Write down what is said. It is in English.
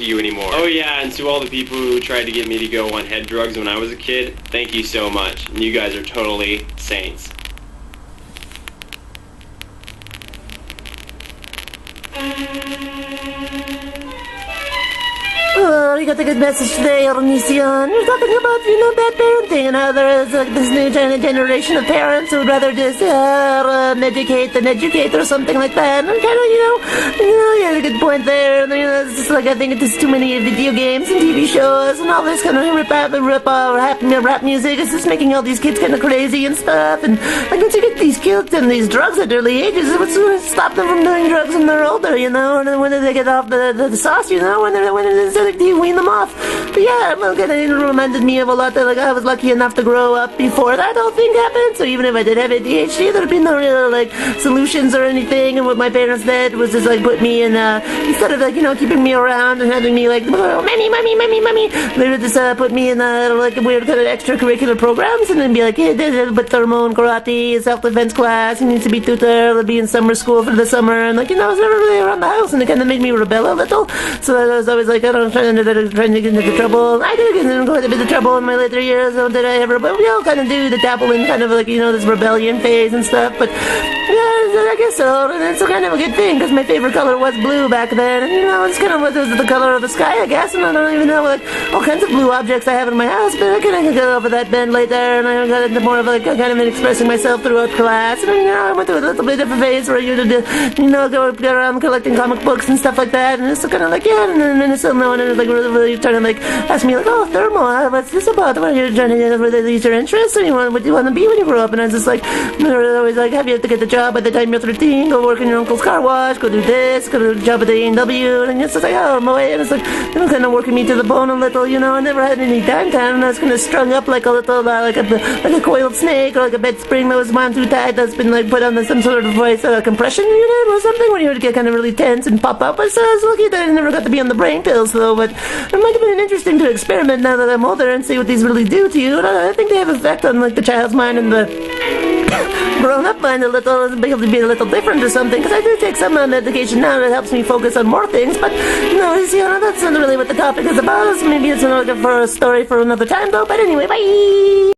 to you anymore. Oh yeah, and to all the people who tried to get me to go on head drugs when I was a kid, thank you so much. You guys are totally saints. Oh, we got a good message today, Onision. We're talking about, bad parenting and how there is this new generation of parents who would rather just medicate than educate or something like that. And kind of, you had a good point there. And, it's just like I think it's just too many video games and TV shows and all this kind of rap music. It's just making all these kids kind of crazy and stuff. And like once you get these kids and these drugs at early ages, what's going to stop them from doing drugs when they're older, And when they get off the sauce, when you wean them off. But yeah, it reminded me of a lot that I was lucky enough to grow up before that whole thing happened. So even if I did have ADHD, there'd be no real solutions or anything. And what my parents did was just put me in instead of keeping me around and having me mommy, they would just put me in weird kind of extracurricular programs and then be like, hey, but thermo and karate, self-defense class, he needs to be tutor, be in summer school for the summer, and I was never really around the house, and it kind of made me rebel a little. So I was always trying to get into trouble. I did get into quite a bit of trouble in my later years, so did I ever, but we all kind of do the dabble in kind of this rebellion phase and stuff, but yeah, I guess so, and it's kind of a good thing, because my favorite color was blue back then, and it's kind of what was the color of the sky, I guess, and I don't even know all kinds of blue objects I have in my house, but I kind of got over that bend later, and I got into more of kind of expressing myself throughout class, and I went through a little bit of a phase where go around collecting comic books and stuff like that, and it's kind of and then still no one is really trying to ask me oh, thermo, what's this about? What are you trying to really use your interests? Or what do you want to be when you grow up? And I was just they're always have you have to get the job by the time you're 13, go work in your uncle's car wash, go do this, go do a job at the A&W, and it's just oh, my, and it's kind of working me to the bone a little, I never had any downtime, and I was kind of strung up like a little, like a coiled snake, or like a bed spring that was wound too tight, that's been put on some sort of voice compression unit or something, when you would get kind of really tense and pop up. So I was lucky that I never got to be on the brain pills, though, but it might have been interesting to experiment now that I'm older and see what these really do to you. I think they have effect on the child's mind and the grown-up mind a little, be able to be a little different or something, because I do take some medication now that helps me focus on more things, but that's not really what the topic is about. Maybe it's for a story for another time, though. But anyway, bye.